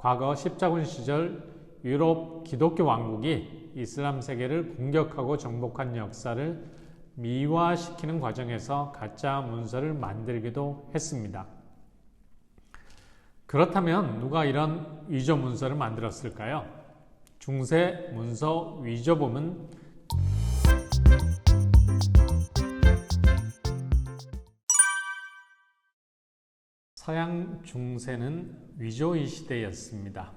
과거 십자군 시절 유럽 기독교 왕국이 이슬람 세계를 공격하고 정복한 역사를 미화시키는 과정에서 가짜 문서를 만들기도 했습니다. 그렇다면 누가 이런 위조 문서를 만들었을까요? 중세 문서 위조범은 서양 중세는 위조의 시대였습니다.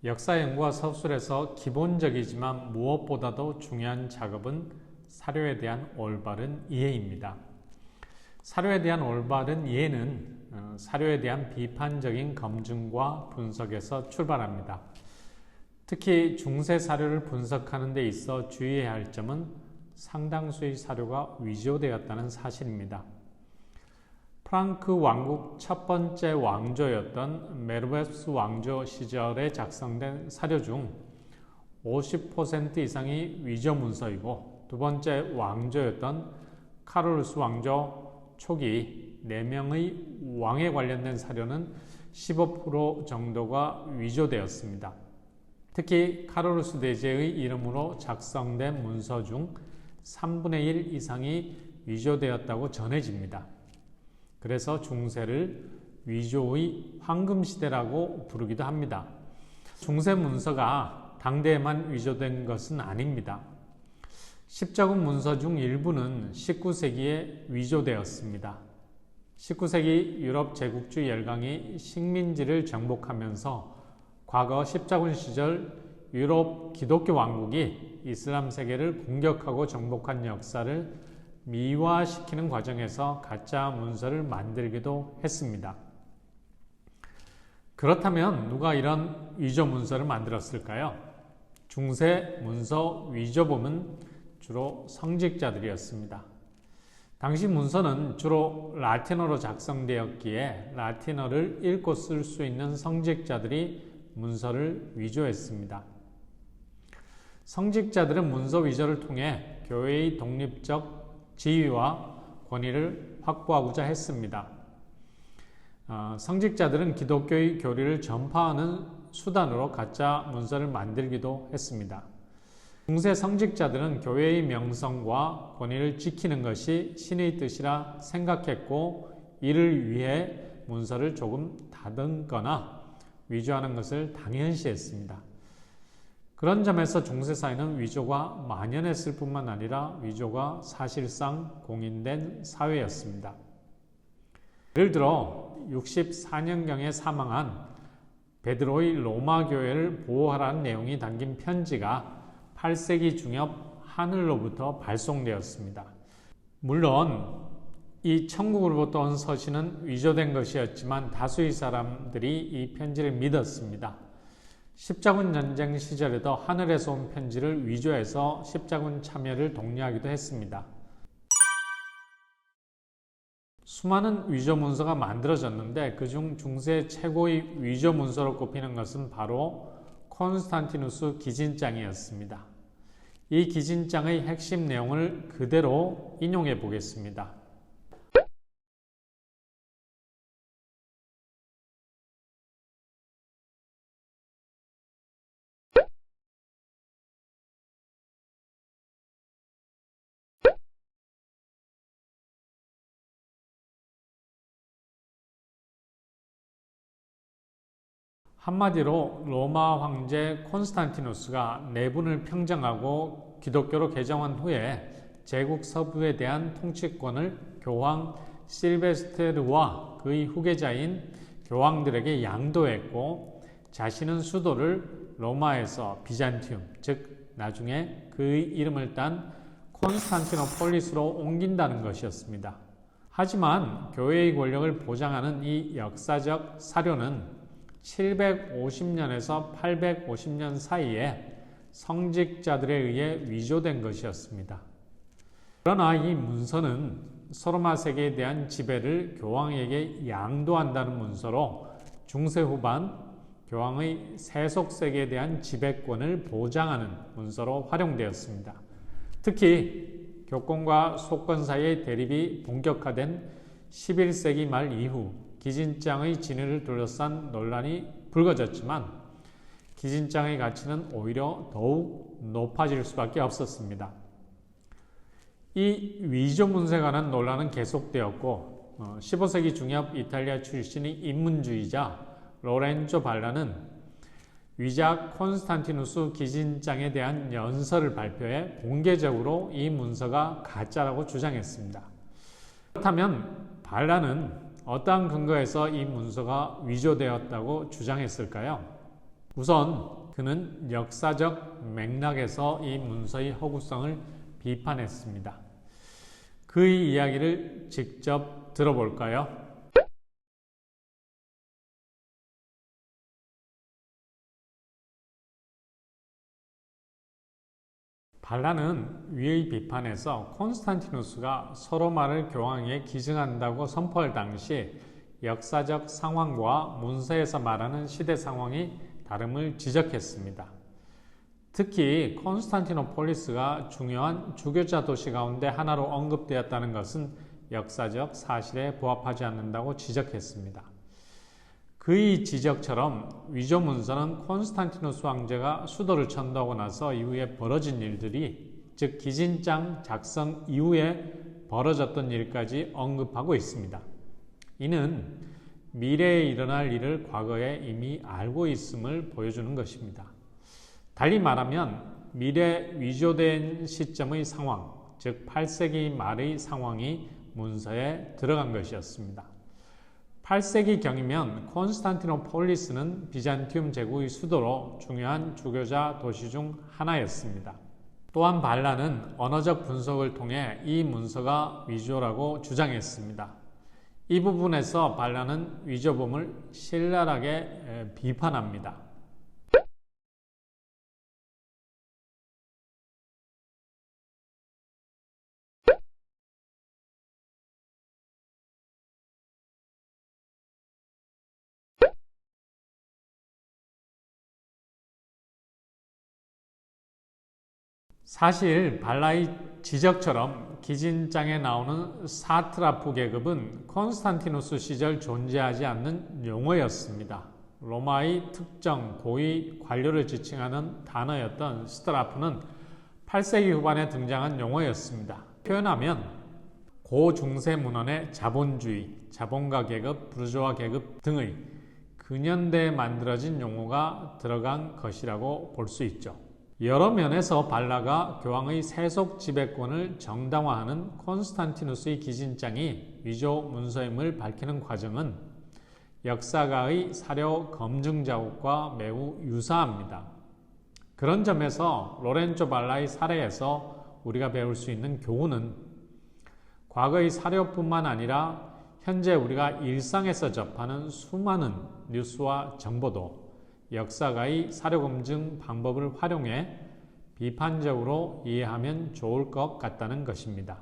역사 연구와 서술에서 기본적이지만 무엇보다도 중요한 작업은 사료에 대한 올바른 이해입니다. 사료에 대한 올바른 이해는 사료에 대한 비판적인 검증과 분석에서 출발합니다. 특히 중세 사료를 분석하는 데 있어 주의해야 할 점은 상당수의 사료가 위조되었다는 사실입니다. 프랑크 왕국 첫 번째 왕조였던 메르베스 왕조 시절에 작성된 사료 중 50% 이상이 위조 문서이고, 두 번째 왕조였던 카롤루스 왕조 초기 4명의 왕에 관련된 사료는 15% 정도가 위조되었습니다. 특히 카롤루스 대제의 이름으로 작성된 문서 중 3분의 1 이상이 위조되었다고 전해집니다. 그래서 중세를 위조의 황금시대라고 부르기도 합니다. 중세 문서가 당대에만 위조된 것은 아닙니다. 십자군 문서 중 일부는 19세기에 위조되었습니다. 19세기 유럽 제국주의 열강이 식민지를 정복하면서 과거 십자군 시절 유럽 기독교 왕국이 이슬람 세계를 공격하고 정복한 역사를 미화시키는 과정에서 가짜 문서를 만들기도 했습니다. 그렇다면 누가 이런 위조 문서를 만들었을까요? 중세 문서 위조범은 주로 성직자들이었습니다. 당시 문서는 주로 라틴어로 작성되었기에 라틴어를 읽고 쓸 수 있는 성직자들이 문서를 위조했습니다. 성직자들은 문서 위조를 통해 교회의 독립적 지위와 권위를 확보하고자 했습니다. 성직자들은 기독교의 교리를 전파하는 수단으로 가짜 문서를 만들기도 했습니다. 중세 성직자들은 교회의 명성과 권위를 지키는 것이 신의 뜻이라 생각했고, 이를 위해 문서를 조금 다듬거나 위조하는 것을 당연시했습니다. 그런 점에서 중세 사회는 위조가 만연했을 뿐만 아니라 위조가 사실상 공인된 사회였습니다. 예를 들어 64년경에 사망한 베드로의 로마 교회를 보호하라는 내용이 담긴 편지가 8세기 중엽 하늘로부터 발송되었습니다. 물론 이 천국으로부터 온 서신은 위조된 것이었지만 다수의 사람들이 이 편지를 믿었습니다. 십자군 전쟁 시절에도 하늘에서 온 편지를 위조해서 십자군 참여를 독려하기도 했습니다. 수많은 위조 문서가 만들어졌는데 그중 중세 최고의 위조 문서로 꼽히는 것은 바로 콘스탄티누스 기진장이었습니다. 이 기진장의 핵심 내용을 그대로 인용해 보겠습니다. 한마디로 로마 황제 콘스탄티누스가 내분을 평정하고 기독교로 개정한 후에 제국 서부에 대한 통치권을 교황 실베스테르와 그의 후계자인 교황들에게 양도했고, 자신은 수도를 로마에서 비잔티움, 즉 나중에 그의 이름을 딴 콘스탄티노폴리스로 옮긴다는 것이었습니다. 하지만 교회의 권력을 보장하는 이 역사적 사료는 750년에서 850년 사이에 성직자들에 의해 위조된 것이었습니다. 그러나 이 문서는 소로마 세계에 대한 지배를 교황에게 양도한다는 문서로 중세 후반 교황의 세속 세계에 대한 지배권을 보장하는 문서로 활용되었습니다. 특히 교권과 속권 사이의 대립이 본격화된 11세기 말 이후 기진장의 진위를 둘러싼 논란이 붉어졌지만 기진장의 가치는 오히려 더욱 높아질 수밖에 없었습니다. 이 위조 문서에 관한 논란은 계속되었고 15세기 중엽 이탈리아 출신의 인문주의자 로렌조 발라는 위자 콘스탄티누스 기진장에 대한 연설을 발표해 공개적으로 이 문서가 가짜라고 주장했습니다. 그렇다면 발라는 어떠한 근거에서 이 문서가 위조되었다고 주장했을까요? 우선 그는 역사적 맥락에서 이 문서의 허구성을 비판했습니다. 그의 이야기를 직접 들어볼까요? 발라는 위의 비판에서 콘스탄티누스가 서로마를 교황에게 기증한다고 선포할 당시 역사적 상황과 문서에서 말하는 시대 상황이 다름을 지적했습니다. 특히 콘스탄티노폴리스가 중요한 주교자 도시 가운데 하나로 언급되었다는 것은 역사적 사실에 부합하지 않는다고 지적했습니다. 그의 지적처럼 위조 문서는 콘스탄티누스 황제가 수도를 천도하고 나서 이후에 벌어진 일들이, 즉 기진장 작성 이후에 벌어졌던 일까지 언급하고 있습니다. 이는 미래에 일어날 일을 과거에 이미 알고 있음을 보여주는 것입니다. 달리 말하면 미래 위조된 시점의 상황, 즉 8세기 말의 상황이 문서에 들어간 것이었습니다. 8세기경이면 콘스탄티노폴리스는 비잔티움 제국의 수도로 중요한 주교자 도시 중 하나였습니다. 또한 발라는 언어적 분석을 통해 이 문서가 위조라고 주장했습니다. 이 부분에서 발라는 위조범을 신랄하게 비판합니다. 사실 발라의 지적처럼 기진장에 나오는 사트라프 계급은 콘스탄티누스 시절 존재하지 않는 용어였습니다. 로마의 특정 고위 관료를 지칭하는 단어였던 스트라프는 8세기 후반에 등장한 용어였습니다. 표현하면 고중세 문헌의 자본주의, 자본가 계급, 부르주아 계급 등의 근현대에 만들어진 용어가 들어간 것이라고 볼 수 있죠. 여러 면에서 발라가 교황의 세속 지배권을 정당화하는 콘스탄티누스의 기진장이 위조 문서임을 밝히는 과정은 역사가의 사료 검증 작업과 매우 유사합니다. 그런 점에서 로렌조 발라의 사례에서 우리가 배울 수 있는 교훈은 과거의 사료뿐만 아니라 현재 우리가 일상에서 접하는 수많은 뉴스와 정보도 역사가의 사료검증 방법을 활용해 비판적으로 이해하면 좋을 것 같다는 것입니다.